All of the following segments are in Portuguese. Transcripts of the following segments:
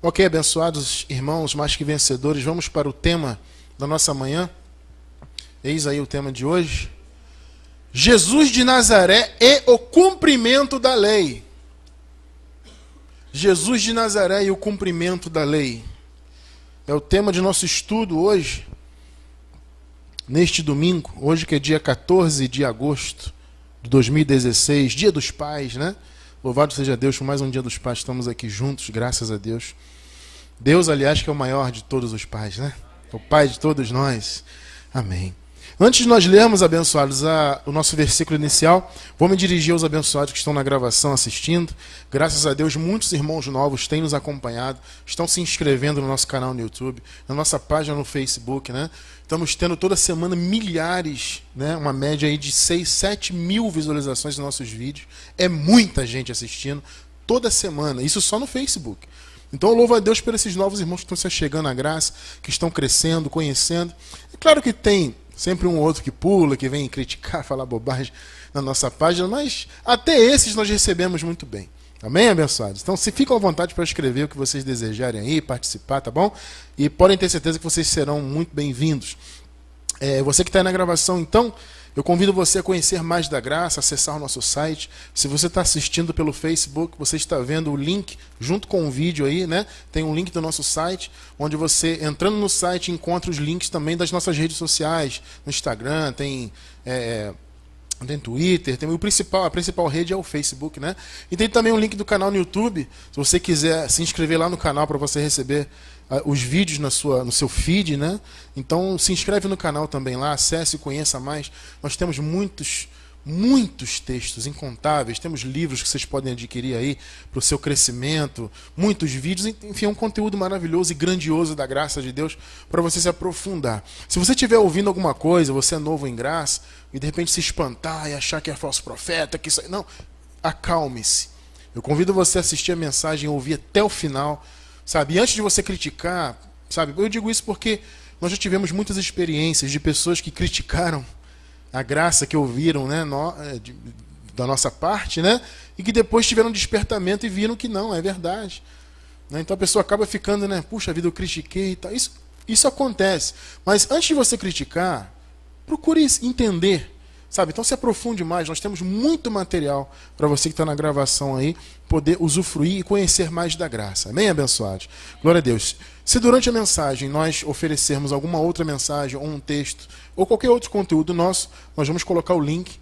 Ok, abençoados irmãos, mais que vencedores, vamos para o tema da nossa manhã. Eis aí o tema de hoje. Jesus de Nazaré e o cumprimento da lei. Jesus de Nazaré e o cumprimento da lei. É o tema de nosso estudo hoje, neste domingo, hoje que é dia 14 de agosto de 2016, dia dos pais, né? Louvado seja Deus por mais um dia dos pais, estamos aqui juntos, graças a Deus. Deus, aliás, que é o maior de todos os pais, né? O pai de todos nós. Amém. Antes de nós lermos, abençoados, o nosso versículo inicial, vou me dirigir aos abençoados que estão na gravação assistindo. Graças a Deus, muitos irmãos novos têm nos acompanhado, estão se inscrevendo no nosso canal no YouTube, na nossa página no Facebook, né? Estamos tendo toda semana milhares, né? Uma média aí de 6, 7 mil visualizações nos nossos vídeos. É muita gente assistindo toda semana, isso só no Facebook. Então eu louvo a Deus por esses novos irmãos que estão se chegando à graça, que estão crescendo, conhecendo. É claro que tem sempre um ou outro que pula, que vem criticar, falar bobagem na nossa página, mas até esses nós recebemos muito bem. Amém, abençoados? Então, se ficam à vontade para escrever o que vocês desejarem aí, participar, tá bom? E podem ter certeza que vocês serão muito bem-vindos. Você que está aí na gravação, então, eu convido você a conhecer mais da graça, acessar o nosso site. Se você está assistindo pelo Facebook, você está vendo o link junto com o vídeo aí, né? Tem um link do nosso site, onde você, entrando no site, encontra os links também das nossas redes sociais. No Instagram, tem Twitter, tem a principal rede é o Facebook, né? E tem também um link do canal no YouTube, se você quiser se inscrever lá no canal para você receber os vídeos no seu feed, né? Então se inscreve no canal também lá, acesse e conheça mais. Nós temos muitos textos incontáveis, temos livros que vocês podem adquirir aí para o seu crescimento, muitos vídeos, enfim, é um conteúdo maravilhoso e grandioso da graça de Deus para você se aprofundar. Se você estiver ouvindo alguma coisa, você é novo em graça, e de repente se espantar e achar que é falso profeta, que isso aí... Não, acalme-se. Eu convido você a assistir a mensagem, ouvir até o final, sabe? E antes de você criticar, sabe? Eu digo isso porque nós já tivemos muitas experiências de pessoas que criticaram a graça que ouviram, né, da nossa parte, né, e que depois tiveram um despertamento e viram que não, é verdade. Né? Então a pessoa acaba ficando, né, puxa vida, eu critiquei e tal. Isso acontece. Mas antes de você criticar, procure entender, sabe? Então se aprofunde mais. Nós temos muito material para você que está na gravação aí, poder usufruir e conhecer mais da graça. Amém, abençoados? Glória a Deus. Se durante a mensagem nós oferecermos alguma outra mensagem, ou um texto, ou qualquer outro conteúdo nosso, nós vamos colocar o link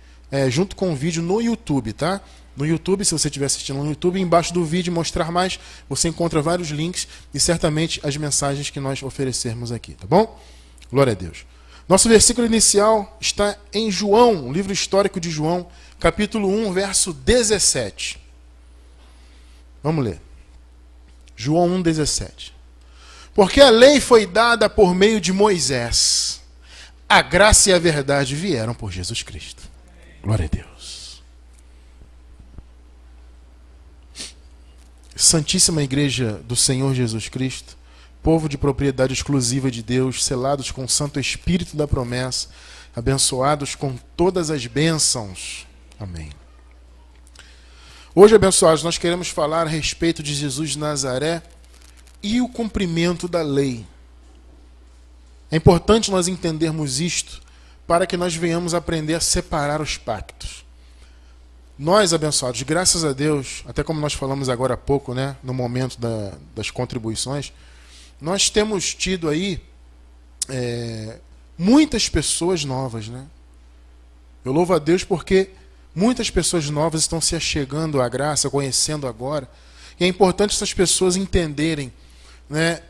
junto com o vídeo no YouTube, tá? No YouTube, se você estiver assistindo no YouTube, embaixo do vídeo, mostrar mais, você encontra vários links e certamente as mensagens que nós oferecermos aqui, tá bom? Glória a Deus. Nosso versículo inicial está em João, o livro histórico de João, capítulo 1, verso 17. Vamos ler. João 1, 17. Porque a lei foi dada por meio de Moisés. A graça e a verdade vieram por Jesus Cristo. Glória a Deus. Santíssima Igreja do Senhor Jesus Cristo, povo de propriedade exclusiva de Deus, selados com o Santo Espírito da promessa, abençoados com todas as bênçãos. Amém. Hoje, abençoados, nós queremos falar a respeito de Jesus de Nazaré e o cumprimento da lei. É importante nós entendermos isto para que nós venhamos aprender a separar os pactos. Nós, abençoados, graças a Deus, até como nós falamos agora há pouco, né, no momento das contribuições, nós temos tido aí muitas pessoas novas, né? Eu louvo a Deus porque muitas pessoas novas estão se achegando à graça, conhecendo agora. E é importante essas pessoas entenderem, né,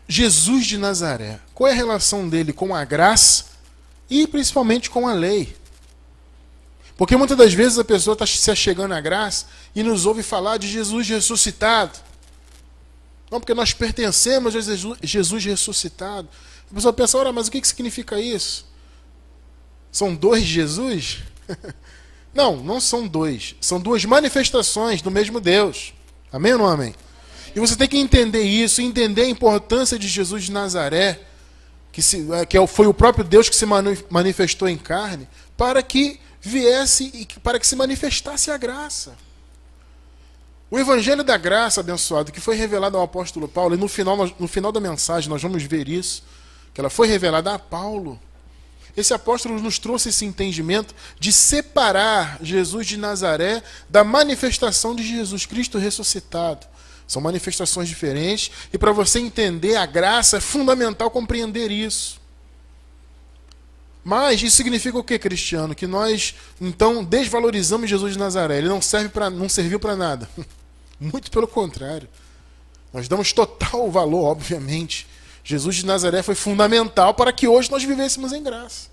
Jesus de Nazaré. Qual é a relação dele com a graça e principalmente com a lei? Porque muitas das vezes a pessoa está se achegando à graça e nos ouve falar de Jesus ressuscitado. Não, porque nós pertencemos a Jesus ressuscitado. A pessoa pensa, ora, mas o que significa isso? São dois Jesus? Não são dois. São duas manifestações do mesmo Deus. Amém ou não amém? E você tem que entender isso, entender a importância de Jesus de Nazaré, que foi o próprio Deus que se manifestou em carne, para que viesse e para que se manifestasse a graça. O Evangelho da Graça, abençoado, que foi revelado ao apóstolo Paulo, e no final da mensagem nós vamos ver isso, que ela foi revelada a Paulo. Esse apóstolo nos trouxe esse entendimento de separar Jesus de Nazaré da manifestação de Jesus Cristo ressuscitado. São manifestações diferentes, e para você entender a graça é fundamental compreender isso. Mas isso significa o que, Cristiano? Que nós, então, desvalorizamos Jesus de Nazaré. Ele não serviu para nada. Muito pelo contrário. Nós damos total valor, obviamente. Jesus de Nazaré foi fundamental para que hoje nós vivêssemos em graça.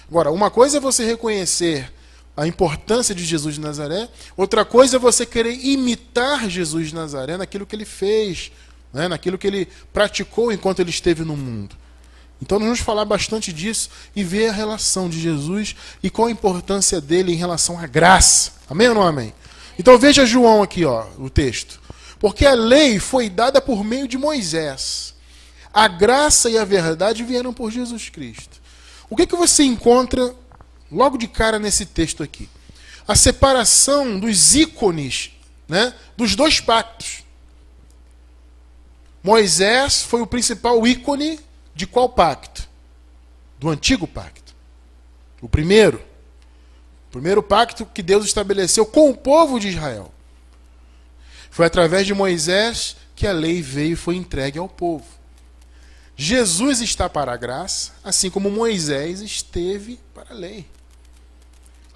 Agora, uma coisa é você reconhecer a importância de Jesus de Nazaré, outra coisa é você querer imitar Jesus de Nazaré naquilo que ele fez, né, naquilo que ele praticou enquanto ele esteve no mundo. Então nós vamos falar bastante disso e ver a relação de Jesus e qual a importância dele em relação à graça. Amém ou não amém? Então veja João aqui, ó, o texto. Porque a lei foi dada por meio de Moisés. A graça e a verdade vieram por Jesus Cristo. O que você encontra logo de cara nesse texto aqui? A separação dos ícones, né, dos dois pactos. Moisés foi o principal ícone de qual pacto? Do antigo pacto. O primeiro pacto que Deus estabeleceu com o povo de Israel. Foi através de Moisés que a lei veio e foi entregue ao povo. Jesus está para a graça, assim como Moisés esteve para a lei.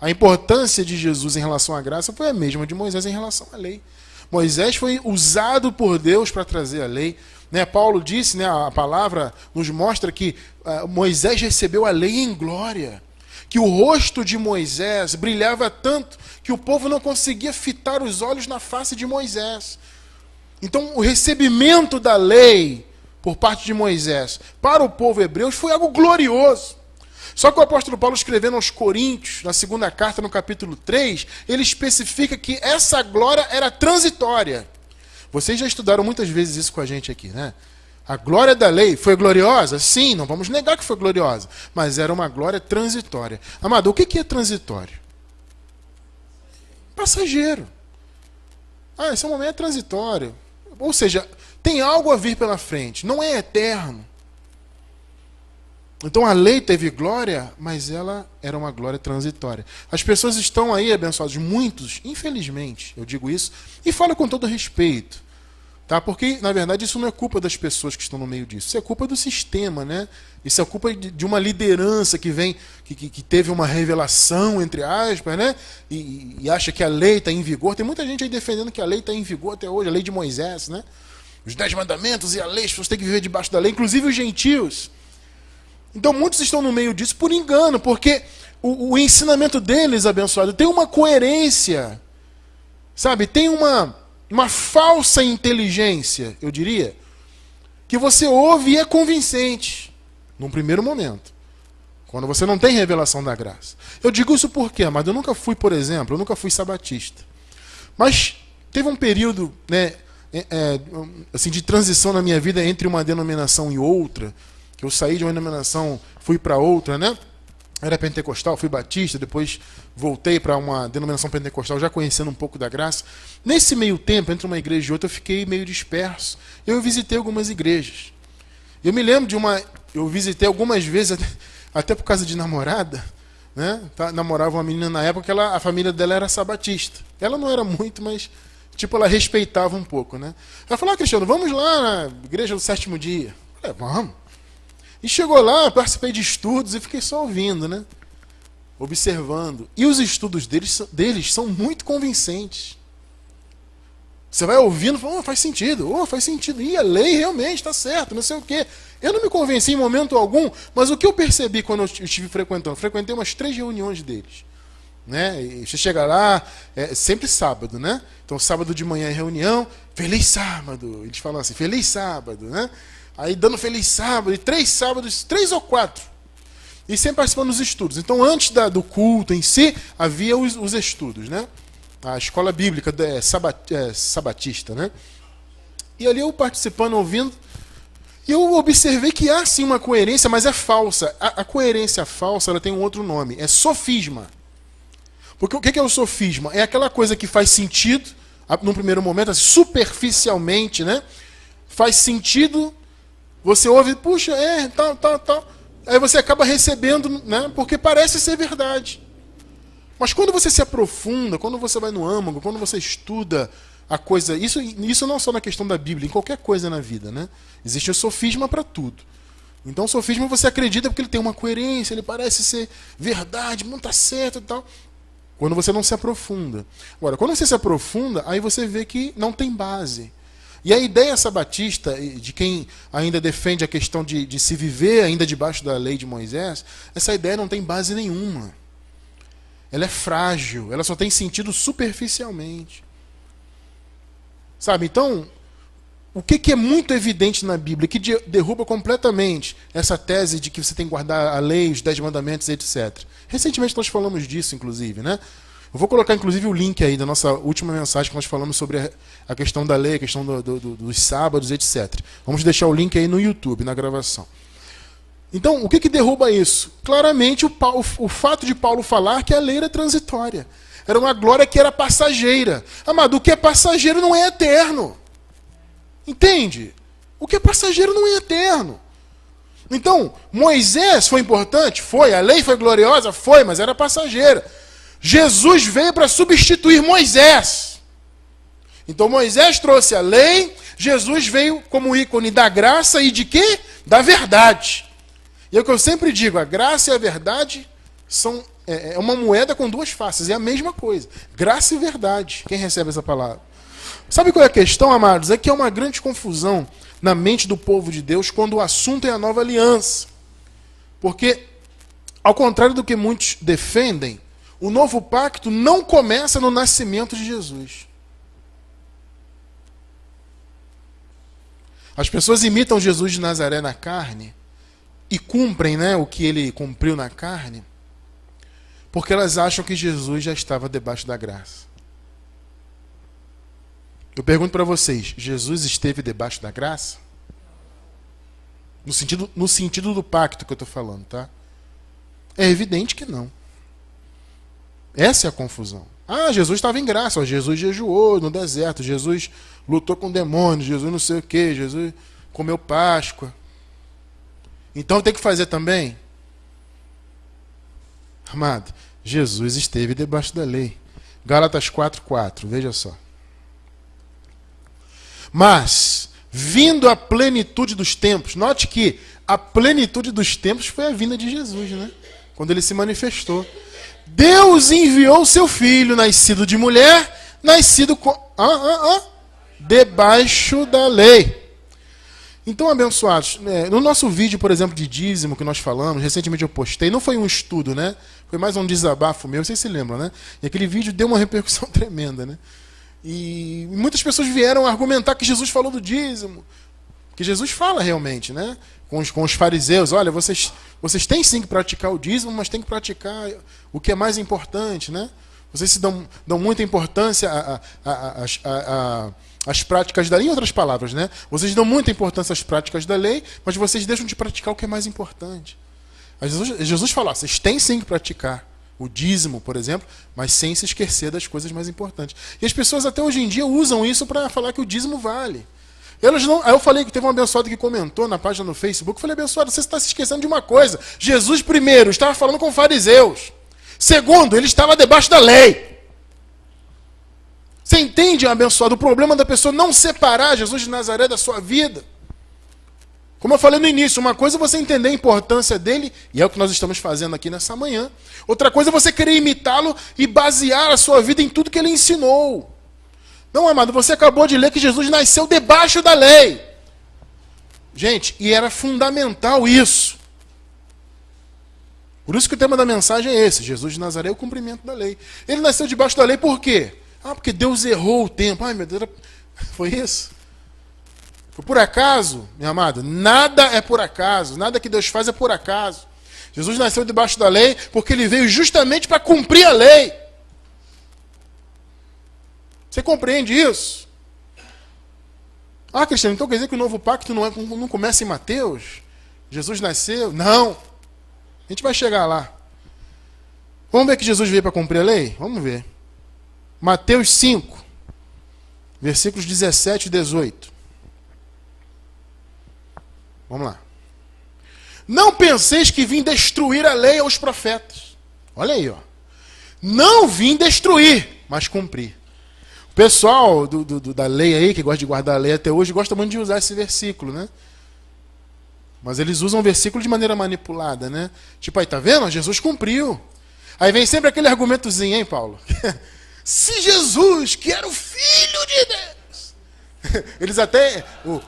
A importância de Jesus em relação à graça foi a mesma de Moisés em relação à lei. Moisés foi usado por Deus para trazer a lei. Né, Paulo disse, né, a palavra nos mostra que Moisés recebeu a lei em glória. Que o rosto de Moisés brilhava tanto que o povo não conseguia fitar os olhos na face de Moisés. Então o recebimento da lei por parte de Moisés para o povo hebreu foi algo glorioso. Só que o apóstolo Paulo, escrevendo aos Coríntios, na segunda carta, no capítulo 3, ele especifica que essa glória era transitória. Vocês já estudaram muitas vezes isso com a gente aqui, né? A glória da lei foi gloriosa? Sim, não vamos negar que foi gloriosa. Mas era uma glória transitória. Amado, o que é transitório? Passageiro. Esse momento é transitório. Ou seja, tem algo a vir pela frente. Não é eterno. Então a lei teve glória, mas ela era uma glória transitória. As pessoas estão aí, abençoados, muitos, infelizmente, eu digo isso, e falo com todo respeito, tá? Porque, na verdade, isso não é culpa das pessoas que estão no meio disso, isso é culpa do sistema, né? Isso é culpa de uma liderança que vem, que teve uma revelação, entre aspas, né? E acha que a lei está em vigor. Tem muita gente aí defendendo que a lei está em vigor até hoje, a lei de Moisés, né? Os 10 mandamentos e a lei, as pessoas têm que viver debaixo da lei, inclusive os gentios. Então muitos estão no meio disso por engano, porque o ensinamento deles, abençoado, tem uma coerência, sabe? Tem uma falsa inteligência, eu diria, que você ouve e é convincente, num primeiro momento, quando você não tem revelação da graça. Eu digo isso porque, amado, eu nunca fui, por exemplo, eu nunca fui sabatista, mas teve um período, né, assim, de transição na minha vida entre uma denominação e outra, que eu saí de uma denominação, fui para outra, né? Era pentecostal, fui batista, depois voltei para uma denominação pentecostal, já conhecendo um pouco da graça. Nesse meio tempo, entre uma igreja e outra, eu fiquei meio disperso. Eu visitei algumas igrejas. Eu me lembro eu visitei algumas vezes, até por causa de namorada, né? Namorava uma menina na época, a família dela era sabatista. Ela não era muito, mas ela respeitava um pouco, né? Ela falou: Cristiano, vamos lá na igreja do sétimo dia. Eu falei: vamos. E chegou lá, participei de estudos e fiquei só ouvindo, né? Observando. E os estudos deles são muito convincentes. Você vai ouvindo e fala: faz sentido, faz sentido. E a lei realmente está certa, não sei o quê. Eu não me convenci em momento algum, mas o que eu percebi quando eu estive frequentando? Frequentei umas 3 reuniões deles. Né? E você chega lá, sempre sábado, né? Então sábado de manhã é reunião, feliz sábado. Eles falam assim, feliz sábado, né? Aí dando feliz sábado, e 3 sábados, 3 ou 4. E sempre participando dos estudos. Então, antes do culto em si, havia os estudos, né? A escola bíblica sabatista, né? E ali eu participando, ouvindo, e eu observei que há sim uma coerência, mas é falsa. A coerência falsa, ela tem um outro nome, é sofisma. Porque o que é o sofisma? É aquela coisa que faz sentido num primeiro momento, assim, superficialmente, né? Faz sentido, você ouve, puxa, tal. Aí você acaba recebendo, né? Porque parece ser verdade. Mas quando você se aprofunda, quando você vai no âmago, quando você estuda a coisa, isso não só na questão da Bíblia, em qualquer coisa na vida, né? Existe o sofisma para tudo. Então o sofisma você acredita porque ele tem uma coerência, ele parece ser verdade, não está certo e tal. Quando você não se aprofunda. Agora, quando você se aprofunda, aí você vê que não tem base. E a ideia sabatista, de quem ainda defende a questão de se viver ainda debaixo da lei de Moisés, essa ideia não tem base nenhuma. Ela é frágil, ela só tem sentido superficialmente. Sabe, então, o que é muito evidente na Bíblia, que derruba completamente essa tese de que você tem que guardar a lei, os 10 mandamentos, etc. Recentemente nós falamos disso, inclusive, né? Eu vou colocar, inclusive, o link aí da nossa última mensagem que nós falamos sobre a questão da lei, a questão dos sábados, etc. Vamos deixar o link aí no YouTube, na gravação. Então, o que derruba isso? Claramente, o fato de Paulo falar que a lei era transitória. Era uma glória que era passageira. Amado, o que é passageiro não é eterno. Entende? O que é passageiro não é eterno. Então, Moisés foi importante? Foi. A lei foi gloriosa? Foi, mas era passageira. Jesus veio para substituir Moisés. Então Moisés trouxe a lei, Jesus veio como ícone da graça e de quê? Da verdade. E é o que eu sempre digo, a graça e a verdade são uma moeda com duas faces, é a mesma coisa. Graça e verdade. Quem recebe essa palavra? Sabe qual é a questão, amados? É que é uma grande confusão na mente do povo de Deus quando o assunto é a nova aliança. Porque, ao contrário do que muitos defendem, o novo pacto não começa no nascimento de Jesus. As pessoas imitam Jesus de Nazaré na carne e cumprem, né, o que ele cumpriu na carne, porque elas acham que Jesus já estava debaixo da graça. Eu pergunto para vocês, Jesus esteve debaixo da graça? No sentido do pacto que eu estou falando, tá? É evidente que não. Essa é a confusão. Ah, Jesus estava em graça, ó, Jesus jejuou no deserto, Jesus lutou com demônios, Jesus não sei o quê, Jesus comeu Páscoa. Então tem que fazer também? Amado, Jesus esteve debaixo da lei. Gálatas 4:4, veja só. Mas, vindo a plenitude dos tempos, note que a plenitude dos tempos foi a vinda de Jesus, né? Quando ele se manifestou. Deus enviou seu filho, nascido de mulher, nascido debaixo da lei. Então, abençoados, no nosso vídeo, por exemplo, de dízimo que nós falamos, recentemente eu postei, não foi um estudo, né? Foi mais um desabafo meu, vocês se lembram, né? E aquele vídeo deu uma repercussão tremenda, né? E muitas pessoas vieram argumentar que Jesus falou do dízimo. Que Jesus fala realmente, né? Com os fariseus, olha, vocês têm sim que praticar o dízimo, mas têm que praticar o que é mais importante, né? Vocês se dão muita importância às práticas da lei, em outras palavras, né? Vocês dão muita importância às práticas da lei, mas vocês deixam de praticar o que é mais importante. Mas Jesus fala, vocês têm sim que praticar o dízimo, por exemplo, mas sem se esquecer das coisas mais importantes. E as pessoas até hoje em dia usam isso para falar que o dízimo vale. Aí eu falei que teve um abençoado que comentou na página no Facebook, eu falei, abençoado, você está se esquecendo de uma coisa. Jesus, primeiro, estava falando com fariseus. Segundo, ele estava debaixo da lei. Você entende, abençoado, o problema da pessoa não separar Jesus de Nazaré da sua vida? Como eu falei no início, uma coisa é você entender a importância dele, e é o que nós estamos fazendo aqui nessa manhã. Outra coisa é você querer imitá-lo e basear a sua vida em tudo que ele ensinou. Não, amado, você acabou de ler que Jesus nasceu debaixo da lei. Gente, e era fundamental isso. Por isso que o tema da mensagem é esse. Jesus de Nazaré é o cumprimento da lei. Ele nasceu debaixo da lei por quê? Porque Deus errou o tempo. Ai, meu Deus, foi isso? Foi por acaso, minha amada? Nada é por acaso. Nada que Deus faz é por acaso. Jesus nasceu debaixo da lei porque ele veio justamente para cumprir a lei. Você compreende isso? Cristiano, então quer dizer que o novo pacto não começa em Mateus? Jesus nasceu? Não. A gente vai chegar lá. Vamos ver que Jesus veio para cumprir a lei? Vamos ver. Mateus 5. versículos 17 e 18. Vamos lá. Não penseis que vim destruir a lei aos profetas. Olha aí, ó. Não vim destruir, mas cumprir. O pessoal da lei aí, que gosta de guardar a lei até hoje, gosta muito de usar esse versículo, né? Mas eles usam o versículo de maneira manipulada, né? Tipo, aí, tá vendo? Jesus cumpriu. Aí vem sempre aquele argumentozinho, hein, Paulo? Se Jesus, que era o Filho de Deus... Eles até,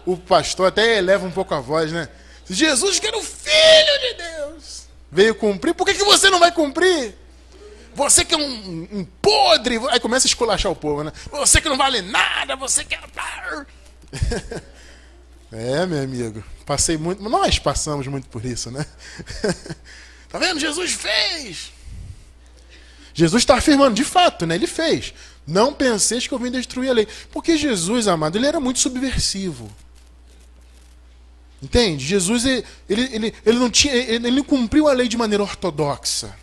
o pastor até eleva um pouco a voz, né? Se Jesus, que era o Filho de Deus, veio cumprir, por que você não vai cumprir? Você que é um podre... Aí começa a esculachar o povo, né? Você que não vale nada, você que é... É, meu amigo, passei muito... Nós passamos muito por isso, né? Tá vendo? Jesus fez... Jesus está afirmando, de fato, né? Ele fez. Não penseis que eu vim destruir a lei. Porque Jesus, amado, ele era muito subversivo. Entende? Jesus, ele não cumpriu a lei de maneira ortodoxa.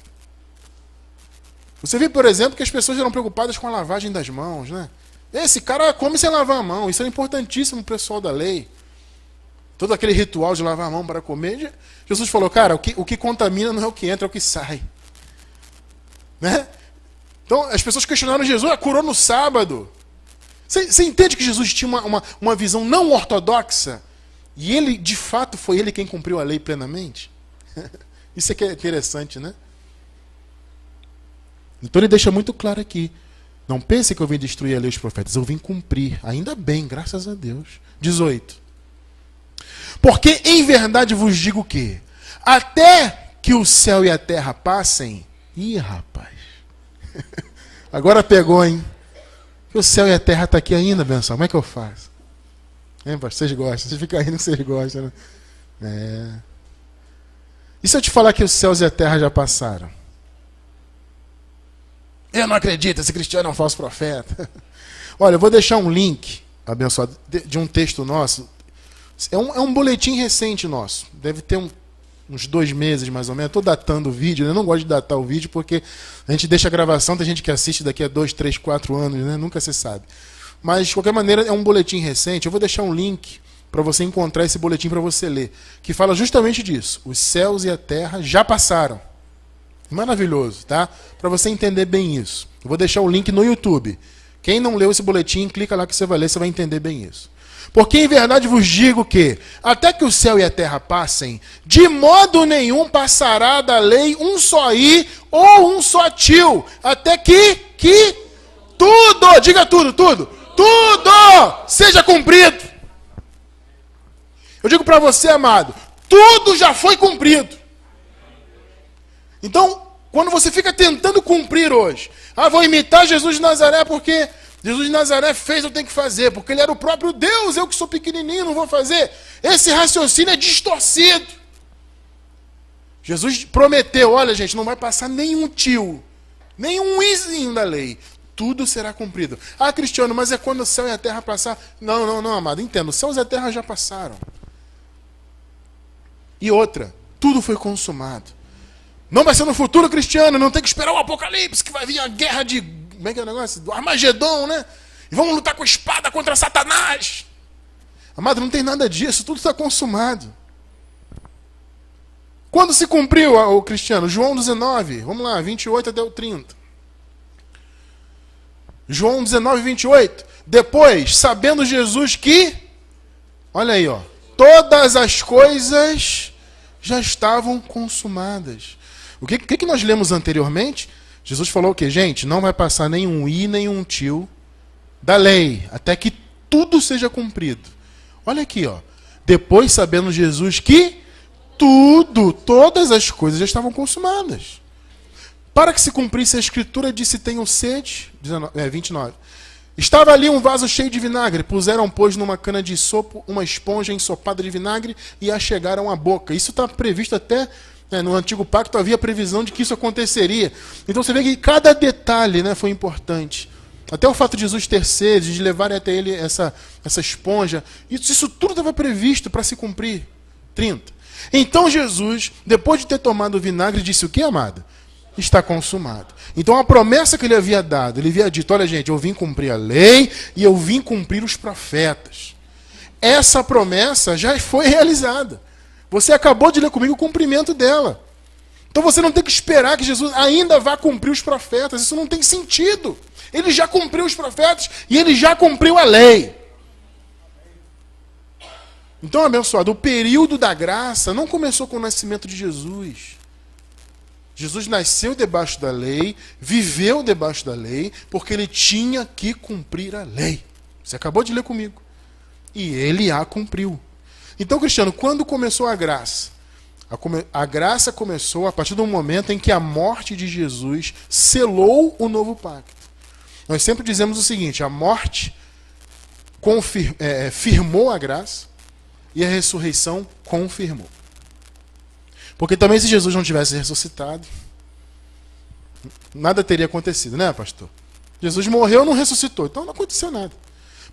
Você vê, por exemplo, que as pessoas eram preocupadas com a lavagem das mãos, né? Esse cara come sem lavar a mão. Isso é importantíssimo para o pessoal da lei. Todo aquele ritual de lavar a mão para comer. Jesus falou, cara, o que contamina não é o que entra, é o que sai. Né? Então as pessoas questionaram Jesus, curou no sábado. Você entende que Jesus tinha uma visão não ortodoxa? E ele, de fato, foi ele quem cumpriu a lei plenamente? Isso é que é interessante, né? Então ele deixa muito claro aqui. Não pense que eu vim destruir a lei dos profetas, eu vim cumprir. Ainda bem, graças a Deus. 18. Porque em verdade vos digo que até que o céu e a terra passem... Ih, rapaz. Agora pegou, hein? O céu e a terra estão aqui ainda, benção. Como é que eu faço? Hein, pastor? Vocês gostam. Vocês ficam rindo que vocês gostam, né? É. E se eu te falar que os céus e a terra já passaram? Eu não acredito, esse cristiano é um falso profeta. Olha, eu vou deixar um link, abençoado, de um texto nosso. É um boletim recente nosso. Deve ter uns 2 meses, mais ou menos. Estou datando o vídeo, né? Eu não gosto de datar o vídeo, porque a gente deixa a gravação, tem gente que assiste daqui a 2, 3, 4 anos, né? Nunca se sabe. Mas, de qualquer maneira, é um boletim recente. Eu vou deixar um link para você encontrar esse boletim para você ler, que fala justamente disso. Os céus e a terra já passaram. Maravilhoso, tá? Para você entender bem isso. Eu vou deixar o link no YouTube. Quem não leu esse boletim, clica lá que você vai ler, você vai entender bem isso. Porque em verdade vos digo que, até que o céu e a terra passem, de modo nenhum passará da lei um só i ou um só tio, até que tudo, diga tudo seja cumprido. Eu digo para você, amado, tudo já foi cumprido. Então, quando você fica tentando cumprir hoje, vou imitar Jesus de Nazaré porque Jesus de Nazaré fez, eu tenho que fazer, porque ele era o próprio Deus, eu que sou pequenininho, não vou fazer. Esse raciocínio é distorcido. Jesus prometeu, olha gente, não vai passar nenhum tio, nenhum izinho da lei. Tudo será cumprido. Cristiano, mas é quando o céu e a terra passar? Não, amado, entenda, os céus e a terra já passaram. E outra, tudo foi consumado. Não vai ser no futuro, Cristiano, não tem que esperar o Apocalipse, que vai vir a guerra de... Como é que é o negócio? Do Armagedon, né? E vamos lutar com a espada contra Satanás. Amado, não tem nada disso, tudo está consumado. Quando se cumpriu, o Cristiano? João 19, vamos lá, 28 até o 30. João 19, 28. Depois, sabendo Jesus que, olha aí, ó, todas as coisas já estavam consumadas. O que nós lemos anteriormente? Jesus falou o quê? Gente, não vai passar nenhum i, nenhum tio da lei, até que tudo seja cumprido. Olha aqui, ó. Depois, sabendo Jesus que todas as coisas já estavam consumadas. Para que se cumprisse a escritura, disse, tenho sede, 29. Estava ali um vaso cheio de vinagre, puseram, pois, numa cana de sopo, uma esponja ensopada de vinagre e a chegaram à boca. Isso está previsto até... no Antigo Pacto havia previsão de que isso aconteceria. Então você vê que cada detalhe, né, foi importante. Até o fato de Jesus ter sede, de levarem até ele essa esponja, isso tudo estava previsto para se cumprir. 30. Então Jesus, depois de ter tomado o vinagre, disse o que, amado? está consumado. Então a promessa que ele havia dado, ele havia dito, olha gente, eu vim cumprir a lei e eu vim cumprir os profetas. Essa promessa já foi realizada. Você acabou de ler comigo o cumprimento dela. Então você não tem que esperar que Jesus ainda vá cumprir os profetas. Isso não tem sentido. Ele já cumpriu os profetas e ele já cumpriu a lei. Então, abençoado, o período da graça não começou com o nascimento de Jesus. Jesus nasceu debaixo da lei, viveu debaixo da lei, porque ele tinha que cumprir a lei. Você acabou de ler comigo. E ele a cumpriu. Então, Cristiano, quando começou a graça? A graça começou a partir do momento em que a morte de Jesus selou o novo pacto. Nós sempre dizemos o seguinte, a morte firmou a graça e a ressurreição confirmou. Porque também se Jesus não tivesse ressuscitado, nada teria acontecido, né, pastor? Jesus morreu, não ressuscitou, então não aconteceu nada.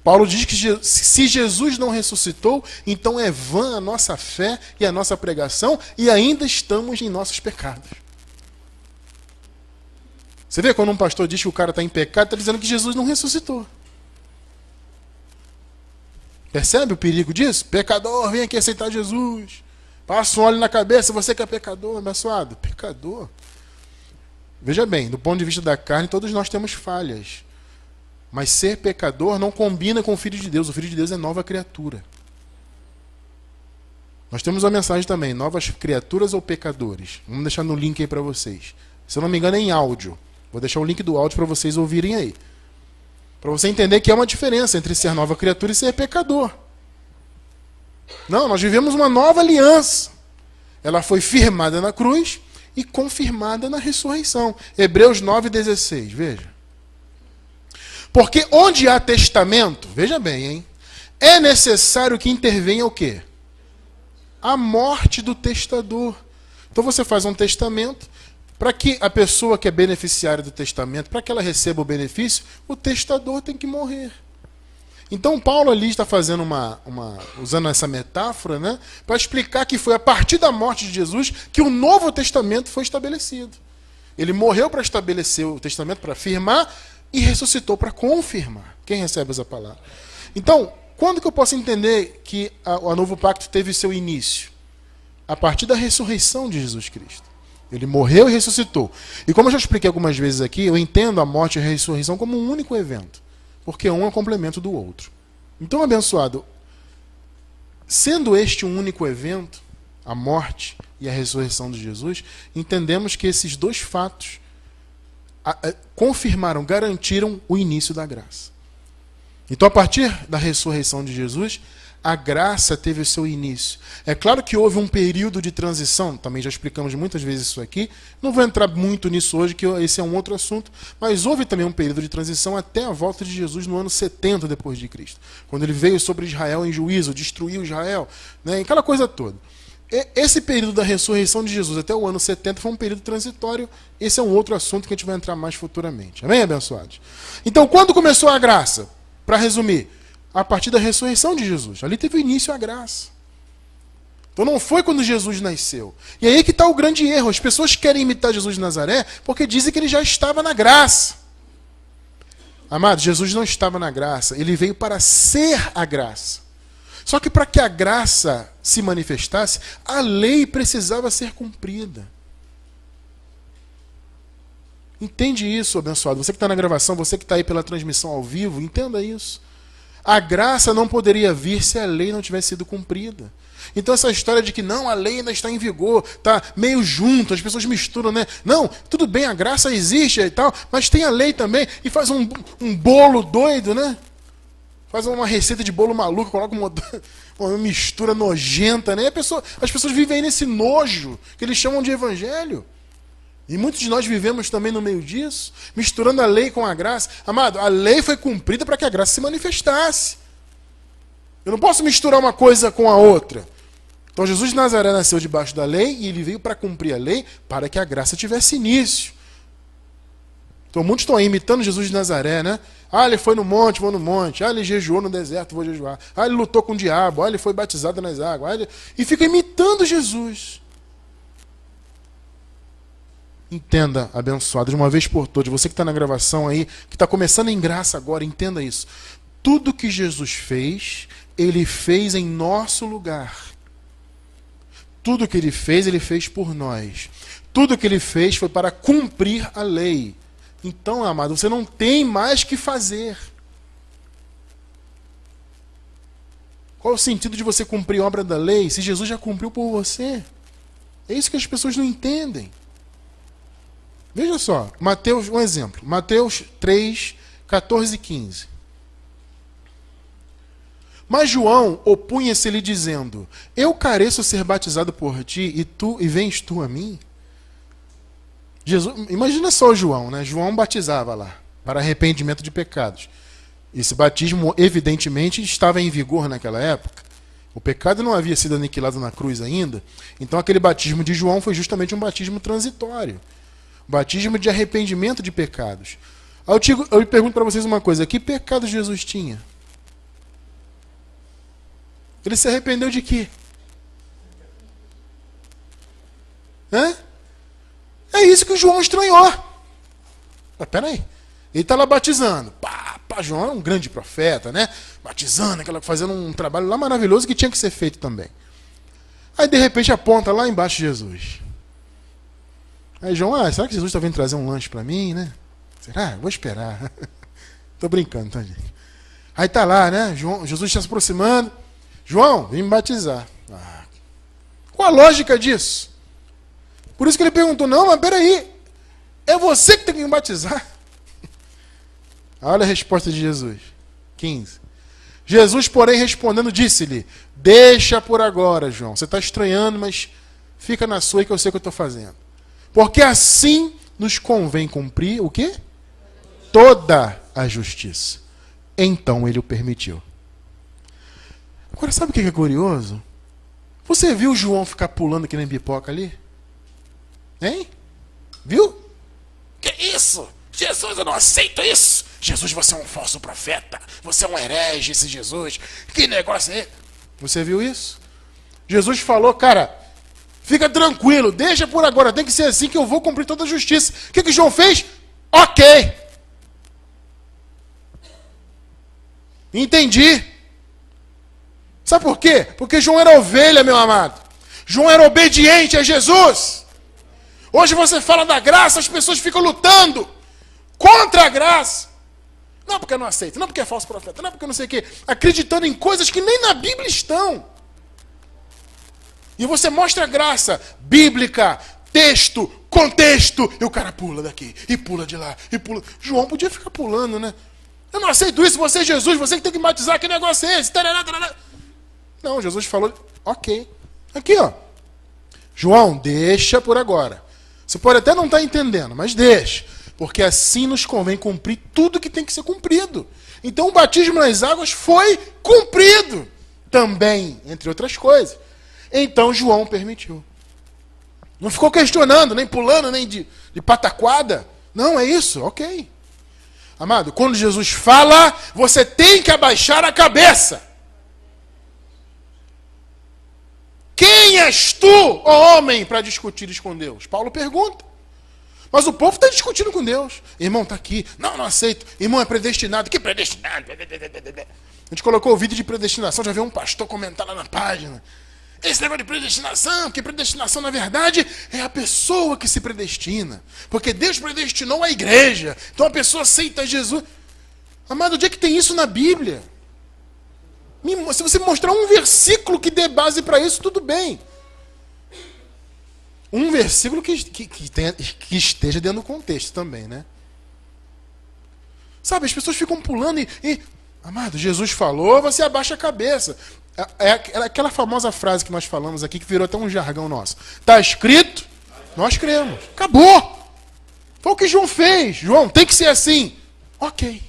Paulo diz que se Jesus não ressuscitou, então é vã a nossa fé e a nossa pregação e ainda estamos em nossos pecados. Você vê quando um pastor diz que o cara está em pecado, está dizendo que Jesus não ressuscitou. Percebe o perigo disso? Pecador, vem aqui aceitar Jesus. Passa um óleo na cabeça, você que é pecador, abençoado. Pecador. Veja bem, do ponto de vista da carne, todos nós temos falhas. Mas ser pecador não combina com o Filho de Deus. O Filho de Deus é nova criatura. Nós temos uma mensagem também, novas criaturas ou pecadores. Vamos deixar no link aí para vocês. Se eu não me engano é em áudio. Vou deixar o link do áudio para vocês ouvirem aí. Para você entender que há uma diferença entre ser nova criatura e ser pecador. Não, nós vivemos uma nova aliança. Ela foi firmada na cruz e confirmada na ressurreição. Hebreus 9,16, veja. Porque onde há testamento, veja bem, hein? É necessário que intervenha o quê? A morte do testador. Então você faz um testamento, para que a pessoa que é beneficiária do testamento, para que ela receba o benefício, o testador tem que morrer. Então Paulo ali está fazendo usando essa metáfora, né, para explicar que foi a partir da morte de Jesus que o Novo Testamento foi estabelecido. Ele morreu para estabelecer o testamento, para firmar, e ressuscitou para confirmar. Quem recebe essa palavra? Então, quando que eu posso entender que o Novo Pacto teve seu início? A partir da ressurreição de Jesus Cristo. Ele morreu e ressuscitou. E como eu já expliquei algumas vezes aqui, eu entendo a morte e a ressurreição como um único evento. Porque um é complemento do outro. Então, abençoado, sendo este um único evento, a morte e a ressurreição de Jesus, entendemos que esses dois fatos confirmaram, garantiram o início da graça. Então, a partir da ressurreição de Jesus, a graça teve o seu início. É claro que houve um período de transição, também já explicamos muitas vezes isso aqui, não vou entrar muito nisso hoje, que esse é um outro assunto, mas houve também um período de transição até a volta de Jesus no ano 70 depois de Cristo, quando ele veio sobre Israel em juízo, destruiu Israel, né, aquela coisa toda. Esse período da ressurreição de Jesus até o ano 70 foi um período transitório, esse é um outro assunto que a gente vai entrar mais futuramente. Amém, abençoados? Então, quando começou a graça? Para resumir, a partir da ressurreição de Jesus. Ali teve o início a graça. Então não foi quando Jesus nasceu. E aí que está o grande erro. As pessoas querem imitar Jesus de Nazaré porque dizem que ele já estava na graça. Amado, Jesus não estava na graça. Ele veio para ser a graça. Só que para que a graça se manifestasse, a lei precisava ser cumprida. Entende isso, abençoado? Você que está na gravação, você que está aí pela transmissão ao vivo, entenda isso. A graça não poderia vir se a lei não tivesse sido cumprida. Então essa história de que não, a lei ainda está em vigor, está meio junto, as pessoas misturam, né? Não, tudo bem, a graça existe e tal, mas tem a lei também, e faz um bolo doido, né? Faz uma receita de bolo maluco, coloca uma mistura nojenta, né? As pessoas vivem aí nesse nojo, que eles chamam de evangelho. E muitos de nós vivemos também no meio disso, misturando a lei com a graça. Amado, a lei foi cumprida para que a graça se manifestasse. Eu não posso misturar uma coisa com a outra. Então Jesus de Nazaré nasceu debaixo da lei e ele veio para cumprir a lei para que a graça tivesse início. Então muitos estão aí imitando Jesus de Nazaré, né? Ah, ele foi no monte, vou no monte. Ah, ele jejuou no deserto, vou jejuar. Ah, ele lutou com o diabo. Ah, ele foi batizado nas águas. E fica imitando Jesus. Entenda, abençoado, de uma vez por todas, você que está na gravação aí, que está começando em graça agora, entenda isso. Tudo que Jesus fez, ele fez em nosso lugar. Tudo que ele fez por nós. Tudo que ele fez foi para cumprir a lei. Então, amado, você não tem mais que fazer. Qual o sentido de você cumprir a obra da lei se Jesus já cumpriu por você? É isso que as pessoas não entendem. Veja só, Mateus, um exemplo. Mateus 3, 14 e 15. Mas João opunha-se-lhe dizendo: eu careço ser batizado por ti e vens tu a mim? Jesus, imagina só o João, né? João batizava lá para arrependimento de pecados. Esse batismo evidentemente estava em vigor naquela época. O pecado não havia sido aniquilado na cruz ainda. Então aquele batismo de João foi justamente um batismo transitório. Batismo de arrependimento de pecados. Eu pergunto para vocês uma coisa: que pecado Jesus tinha? Ele se arrependeu de quê? Hã? É isso que o João estranhou. Mas peraí, ele está lá batizando. João é um grande profeta, né? Batizando, fazendo um trabalho lá maravilhoso que tinha que ser feito também. Aí de repente aponta lá embaixo Jesus. Aí João, será que Jesus está vindo trazer um lanche para mim, né? Será? Vou esperar. Tô brincando, tá, gente? Aí tá lá, né? Jesus está se aproximando. João, vem me batizar. Qual a lógica disso? Por isso que ele perguntou: não, mas peraí, é você que tem que me batizar? Olha a resposta de Jesus. 15. Jesus, porém, respondendo, disse-lhe: deixa por agora, João. Você está estranhando, mas fica na sua que eu sei o que eu estou fazendo. Porque assim nos convém cumprir o quê? Toda a justiça. Então ele o permitiu. Agora, sabe o que é curioso? Você viu João ficar pulando que nem pipoca ali? Hein? Viu? Que isso? Jesus, eu não aceito isso. Jesus, você é um falso profeta. Você é um herege, esse Jesus. Que negócio é esse? Você viu isso? Jesus falou: cara, fica tranquilo, deixa por agora. Tem que ser assim que eu vou cumprir toda a justiça. O que João fez? Ok. Entendi. Sabe por quê? Porque João era ovelha, meu amado. João era obediente a Jesus. Hoje você fala da graça, as pessoas ficam lutando contra a graça. Não porque eu não aceito, não porque é falso profeta, não porque eu não sei o quê. Acreditando em coisas que nem na Bíblia estão. E você mostra a graça bíblica, texto, contexto, e o cara pula daqui, e pula de lá, e pula. João podia ficar pulando, né? Eu não aceito isso, você é Jesus, você que tem que batizar, que negócio é esse? Tarará, tarará. Não, Jesus falou: ok. Aqui, ó. João, deixa por agora. Você pode até não estar entendendo, mas deixa. Porque assim nos convém cumprir tudo que tem que ser cumprido. Então o batismo nas águas foi cumprido também, entre outras coisas. Então João permitiu. Não ficou questionando, nem pulando, nem de pataquada. Não, é isso, ok. Amado, quando Jesus fala, você tem que abaixar a cabeça. Quem és tu, ó homem, para discutir com Deus? Paulo pergunta. Mas o povo está discutindo com Deus. Irmão, está aqui. Não, não aceito. Irmão, é predestinado. Que predestinado? A gente colocou o vídeo de predestinação, já viu um pastor comentar lá na página. Esse negócio de predestinação, porque predestinação, na verdade, é a pessoa que se predestina. Porque Deus predestinou a igreja. Então a pessoa aceita Jesus. Amado, onde é que tem isso na Bíblia? Se você mostrar um versículo que dê base para isso, tudo bem. Um versículo que esteja dentro do contexto também, né? Sabe, as pessoas ficam pulando e amado, Jesus falou, você abaixa a cabeça. É aquela famosa frase que nós falamos aqui, que virou até um jargão nosso. Está escrito, nós cremos. Acabou. Foi o que João fez. João, tem que ser assim. Ok.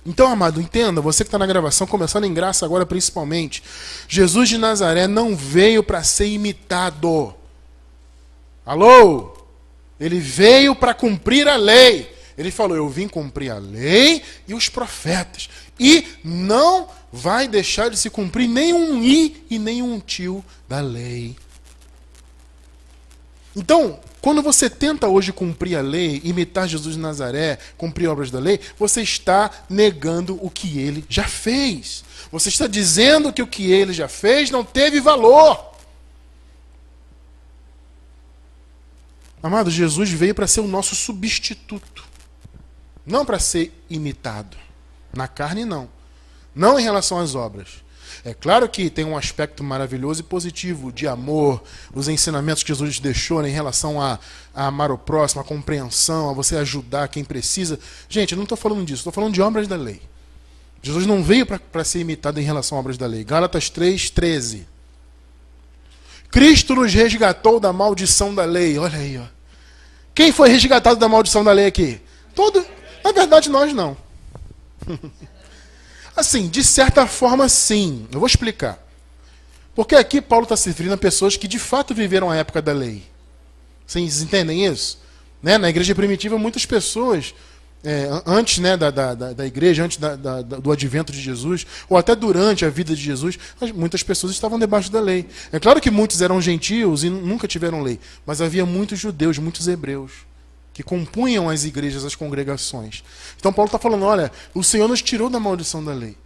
Então, amado, entenda, você que está na gravação, começando em graça agora principalmente, Jesus de Nazaré não veio para ser imitado. Alô? Ele veio para cumprir a lei. Ele falou: eu vim cumprir a lei e os profetas. E não vai deixar de se cumprir nem um i e nem um tio da lei. Então, quando você tenta hoje cumprir a lei, imitar Jesus de Nazaré, cumprir obras da lei, você está negando o que ele já fez. Você está dizendo que o que ele já fez não teve valor. Amado, Jesus veio para ser o nosso substituto. Não para ser imitado. Na carne, não. Não em relação às obras. É claro que tem um aspecto maravilhoso e positivo de amor, os ensinamentos que Jesus deixou, né, em relação a amar o próximo, a compreensão, a você ajudar quem precisa. Gente, eu não estou falando disso, estou falando de obras da lei. Jesus não veio para ser imitado em relação a obras da lei. Gálatas 3:13. Cristo nos resgatou da maldição da lei. Olha aí, ó. Quem foi resgatado da maldição da lei aqui? Na verdade, nós não. Assim, de certa forma, sim. Eu vou explicar. Porque aqui Paulo está se referindo a pessoas que de fato viveram a época da lei. Vocês entendem isso? Né? Na igreja primitiva, muitas pessoas, antes, né, da igreja, antes do advento de Jesus, ou até durante a vida de Jesus, muitas pessoas estavam debaixo da lei. É claro que muitos eram gentios e nunca tiveram lei, mas havia muitos judeus, muitos hebreus, que compunham as igrejas, as congregações. Então Paulo está falando, olha, o Senhor nos tirou da maldição da lei.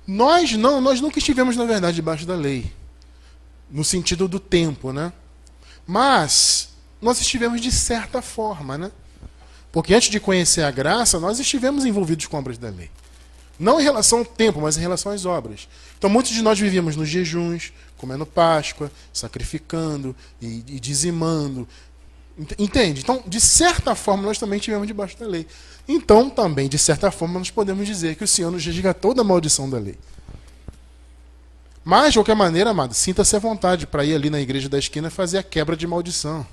Nós nunca estivemos, na verdade, debaixo da lei, no sentido do tempo, né? Mas nós estivemos de certa forma, né? Porque antes de conhecer a graça, nós estivemos envolvidos com obras da lei. Não em relação ao tempo, mas em relação às obras. Então muitos de nós vivíamos nos jejuns, comendo Páscoa, sacrificando e dizimando. Entende? Então, de certa forma, nós também estivemos debaixo da lei. Então, também, de certa forma, nós podemos dizer que o Senhor nos resgatou da maldição da lei. Mas, de qualquer maneira, amado, sinta-se à vontade para ir ali na igreja da esquina e fazer a quebra de maldição.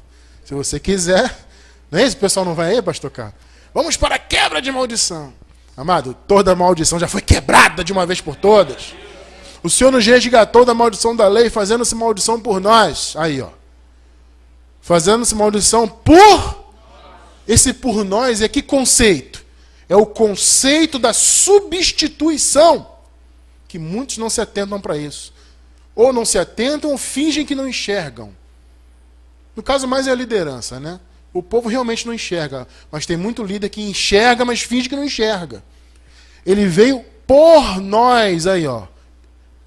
Se você quiser. Não é isso? O pessoal não vai aí, pastor Carlos? Vamos para a quebra de maldição. Amado, toda maldição já foi quebrada de uma vez por todas. O Senhor nos resgatou da maldição da lei, fazendo-se maldição por nós. Aí, ó. Fazendo-se maldição por... Esse por nós é que conceito? É o conceito da substituição. Que muitos não se atentam para isso. Ou não se atentam ou fingem que não enxergam. No caso mais é a liderança, né? O povo realmente não enxerga. Mas tem muito líder que enxerga, mas finge que não enxerga. Ele veio por nós. Aí, ó.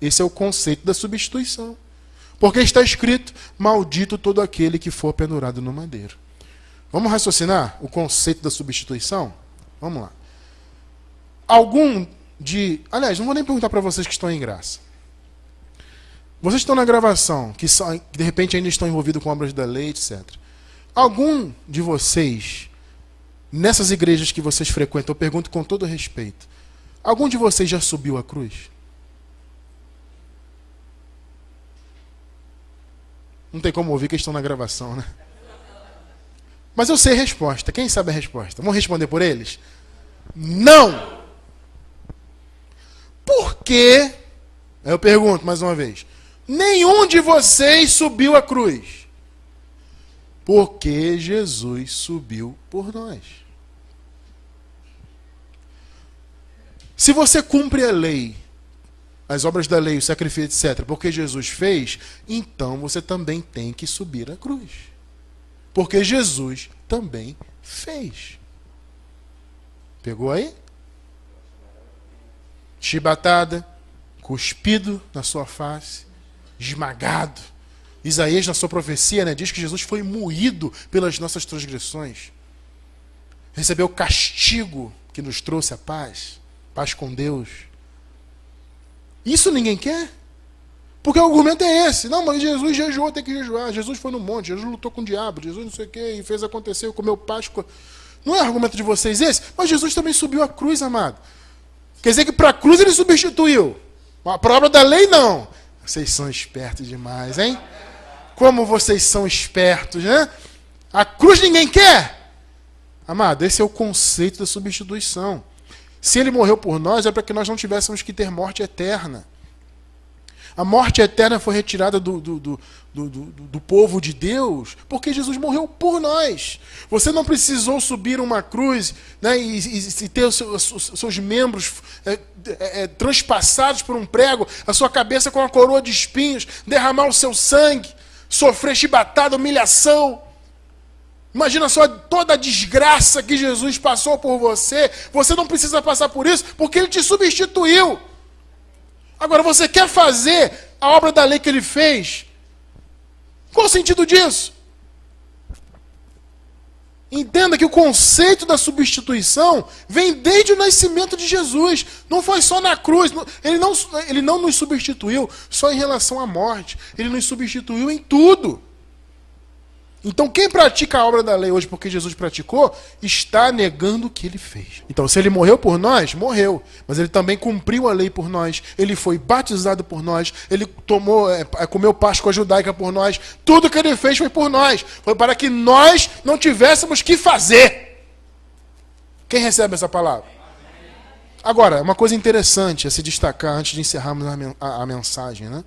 Esse é o conceito da substituição. Porque está escrito, maldito todo aquele que for pendurado no madeiro. Vamos raciocinar o conceito da substituição? Vamos lá. Aliás, não vou nem perguntar para vocês que estão em graça. Vocês estão na gravação, que de repente ainda estão envolvidos com obras da lei, etc. Algum de vocês, nessas igrejas que vocês frequentam, eu pergunto com todo respeito, algum de vocês já subiu a cruz? Não tem como ouvir que estão na gravação, né? Mas eu sei a resposta. Quem sabe a resposta? Vamos responder por eles? Não! Por quê? Aí eu pergunto mais uma vez. Nenhum de vocês subiu a cruz. Porque Jesus subiu por nós. Se você cumpre a lei, as obras da lei, o sacrifício, etc., porque Jesus fez, então você também tem que subir a cruz. Porque Jesus também fez. Pegou aí? Chibatada, cuspido na sua face, esmagado. Isaías, na sua profecia, né, diz que Jesus foi moído pelas nossas transgressões. Recebeu o castigo que nos trouxe a paz, paz com Deus. Isso ninguém quer. Porque o argumento é esse. Não, mas Jesus jejuou, tem que jejuar. Jesus foi no monte, Jesus lutou com o diabo, Jesus não sei o quê, e fez acontecer, comeu Páscoa. Não é argumento de vocês esse? Mas Jesus também subiu a cruz, amado. Quer dizer que para a cruz ele substituiu. Para a obra da lei, não. Vocês são espertos demais, hein? Como vocês são espertos, né? A cruz ninguém quer. Amado, esse é o conceito da substituição. Se ele morreu por nós, é para que nós não tivéssemos que ter morte eterna. A morte eterna foi retirada do povo de Deus, porque Jesus morreu por nós. Você não precisou subir uma cruz, né, e ter os seus membros transpassados por um prego, a sua cabeça com uma coroa de espinhos, derramar o seu sangue, sofrer chibatada, humilhação. Imagina só toda a desgraça que Jesus passou por você. Você não precisa passar por isso, porque Ele te substituiu. Agora, você quer fazer a obra da lei que Ele fez? Qual o sentido disso? Entenda que o conceito da substituição vem desde o nascimento de Jesus. Não foi só na cruz. Ele não nos substituiu só em relação à morte. Ele nos substituiu em tudo. Então quem pratica a obra da lei hoje porque Jesus praticou, está negando o que Ele fez. Então se Ele morreu por nós, morreu. Mas Ele também cumpriu a lei por nós. Ele foi batizado por nós. Ele comeu Páscoa judaica por nós. Tudo que Ele fez foi por nós. Foi para que nós não tivéssemos que fazer. Quem recebe essa palavra? Agora, uma coisa interessante a se destacar antes de encerrarmos a mensagem, né?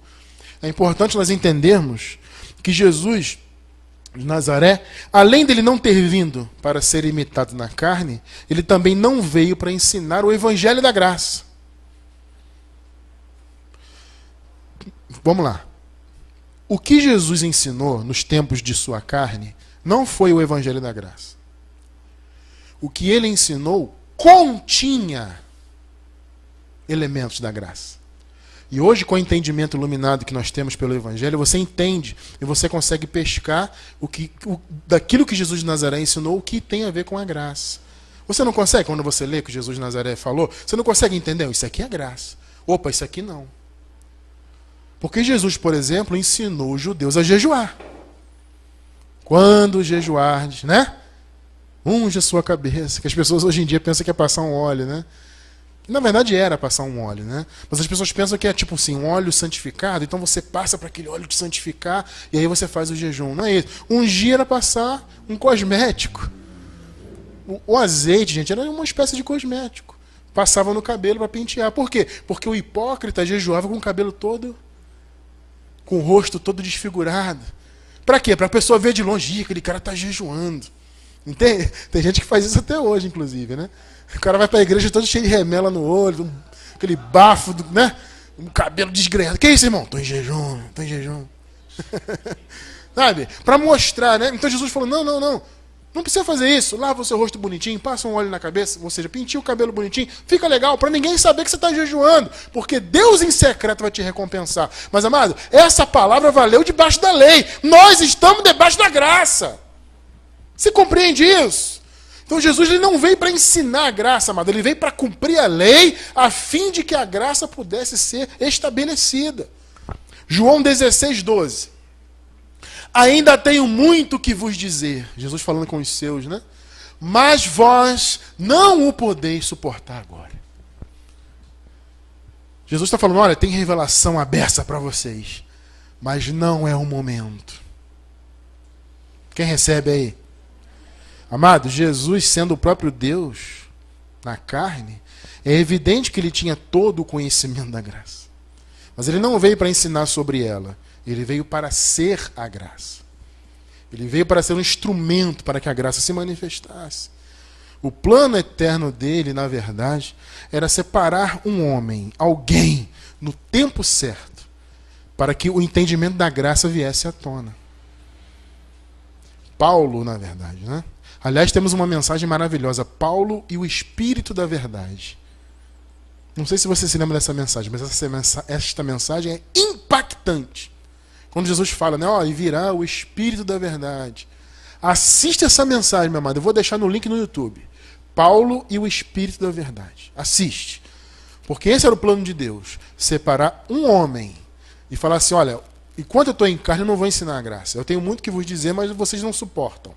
É importante nós entendermos que Jesus de Nazaré, além dele não ter vindo para ser imitado na carne, ele também não veio para ensinar o evangelho da graça. Vamos lá. O que Jesus ensinou nos tempos de sua carne não foi o evangelho da graça. O que ele ensinou continha elementos da graça. E hoje, com o entendimento iluminado que nós temos pelo Evangelho, você entende e você consegue pescar daquilo que Jesus de Nazaré ensinou, o que tem a ver com a graça. Você não consegue, quando você lê o que Jesus de Nazaré falou, você não consegue entender, isso aqui é graça. Opa, isso aqui não. Porque Jesus, por exemplo, ensinou os judeus a jejuar. Quando jejuardes, né? Unge a sua cabeça. Que as pessoas hoje em dia pensam que é passar um óleo, né? Na verdade era passar um óleo, né? Mas as pessoas pensam que é tipo assim, um óleo santificado, então você passa para aquele óleo te santificar e aí você faz o jejum. Não é isso. Ungir era passar um cosmético. O azeite, gente, era uma espécie de cosmético. Passava no cabelo para pentear. Por quê? Porque o hipócrita jejuava com o cabelo todo, com o rosto todo desfigurado. Para quê? Para a pessoa ver de longe, aquele cara está jejuando. Entende? Tem gente que faz isso até hoje, inclusive, né? O cara vai para a igreja todo cheio de remela no olho, aquele bafo, né? Um cabelo desgrenhado. Que isso, irmão? Estou em jejum, estou em jejum. Sabe? Para mostrar, né? Então Jesus falou, não. Não precisa fazer isso. Lava o seu rosto bonitinho, passa um óleo na cabeça, ou seja, penteia o cabelo bonitinho, fica legal, para ninguém saber que você está jejuando, porque Deus em secreto vai te recompensar. Mas, amado, essa palavra valeu debaixo da lei. Nós estamos debaixo da graça. Você compreende isso? Então Jesus ele não veio para ensinar a graça, amado. Ele veio para cumprir a lei, a fim de que a graça pudesse ser estabelecida. João 16, 12. Ainda tenho muito que vos dizer. Jesus falando com os seus, né? Mas vós não o podeis suportar agora. Jesus está falando, olha, tem revelação aberta para vocês. Mas não é o momento. Quem recebe aí? Amado, Jesus sendo o próprio Deus na carne, é evidente que ele tinha todo o conhecimento da graça. Mas ele não veio para ensinar sobre ela. Ele veio para ser a graça. Ele veio para ser um instrumento para que a graça se manifestasse. O plano eterno dele, na verdade, era separar um homem, alguém, no tempo certo, para que o entendimento da graça viesse à tona. Paulo, na verdade, né? Aliás, temos uma mensagem maravilhosa, Paulo e o Espírito da Verdade. Não sei se você se lembra dessa mensagem, mas esta mensagem é impactante. Quando Jesus fala, né, e virá o Espírito da Verdade. Assista essa mensagem, meu amado. Eu vou deixar no link no YouTube. Paulo e o Espírito da Verdade. Assiste. Porque esse era o plano de Deus. Separar um homem e falar assim, olha, enquanto eu estou em carne, eu não vou ensinar a graça. Eu tenho muito que vos dizer, mas vocês não suportam.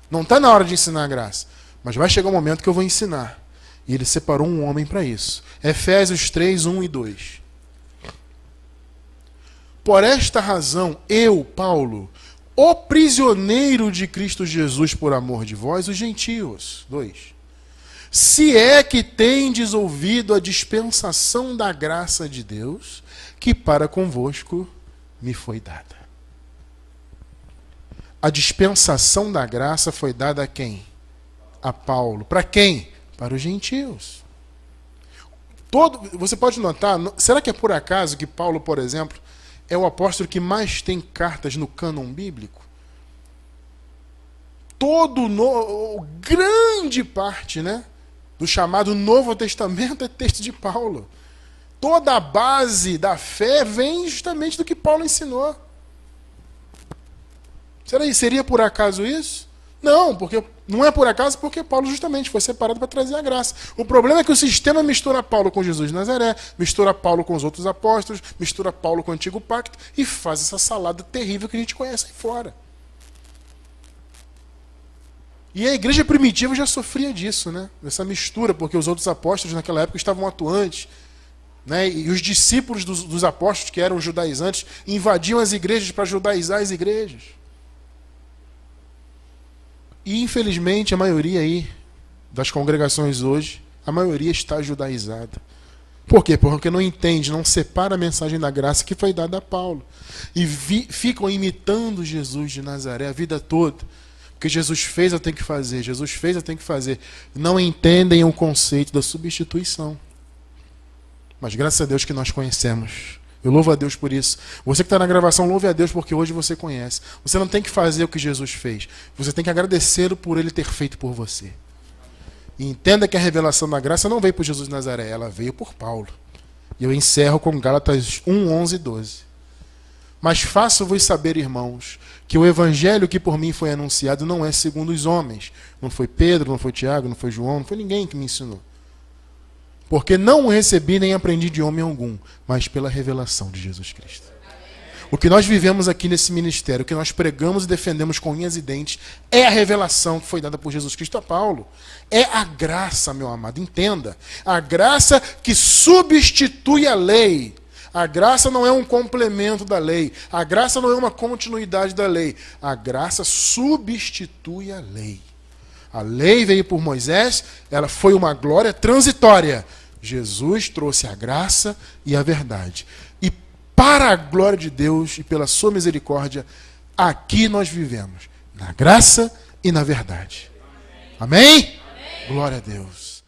Não está na hora de ensinar a graça. Mas vai chegar um momento que eu vou ensinar. E ele separou um homem para isso. Efésios 3, 1 e 2. Por esta razão, eu, Paulo, o prisioneiro de Cristo Jesus por amor de vós, os gentios. 2. Se é que tendes ouvido a dispensação da graça de Deus, que para convosco me foi dada. A dispensação da graça foi dada a quem? A Paulo. Para quem? Para os gentios. Você pode notar, será que é por acaso que Paulo, por exemplo, é o apóstolo que mais tem cartas no cânon bíblico? grande parte, né, do chamado Novo Testamento é texto de Paulo. Toda a base da fé vem justamente do que Paulo ensinou. Seria por acaso isso? Não, porque não é por acaso, porque Paulo justamente foi separado para trazer a graça. O problema é que o sistema mistura Paulo com Jesus de Nazaré, mistura Paulo com os outros apóstolos, mistura Paulo com o Antigo Pacto e faz essa salada terrível que a gente conhece aí fora. E a igreja primitiva já sofria disso, né? Essa mistura, porque os outros apóstolos naquela época estavam atuantes, né? E os discípulos dos apóstolos, que eram judaizantes, invadiam as igrejas para judaizar as igrejas. E, infelizmente, a maioria aí das congregações hoje, a maioria está judaizada. Por quê? Porque não entende, não separa a mensagem da graça que foi dada a Paulo. E ficam imitando Jesus de Nazaré a vida toda. Porque Jesus fez, eu tenho que fazer. Jesus fez, eu tenho que fazer. Não entendem o conceito da substituição. Mas graças a Deus que nós conhecemos. Eu louvo a Deus por isso. Você que está na gravação, louve a Deus porque hoje você conhece. Você não tem que fazer o que Jesus fez. Você tem que agradecer por Ele ter feito por você. E entenda que a revelação da graça não veio por Jesus de Nazaré, ela veio por Paulo. E eu encerro com Gálatas 1, 11 e 12. Mas faço-vos saber, irmãos, que o evangelho que por mim foi anunciado não é segundo os homens. Não foi Pedro, não foi Tiago, não foi João, não foi ninguém que me ensinou. Porque não o recebi nem aprendi de homem algum, mas pela revelação de Jesus Cristo. O que nós vivemos aqui nesse ministério, o que nós pregamos e defendemos com unhas e dentes, é a revelação que foi dada por Jesus Cristo a Paulo. É a graça, meu amado, entenda. A graça que substitui a lei. A graça não é um complemento da lei. A graça não é uma continuidade da lei. A graça substitui a lei. A lei veio por Moisés, ela foi uma glória transitória. Jesus trouxe a graça e a verdade. E para a glória de Deus e pela sua misericórdia, aqui nós vivemos, na graça e na verdade. Amém? Amém? Glória a Deus.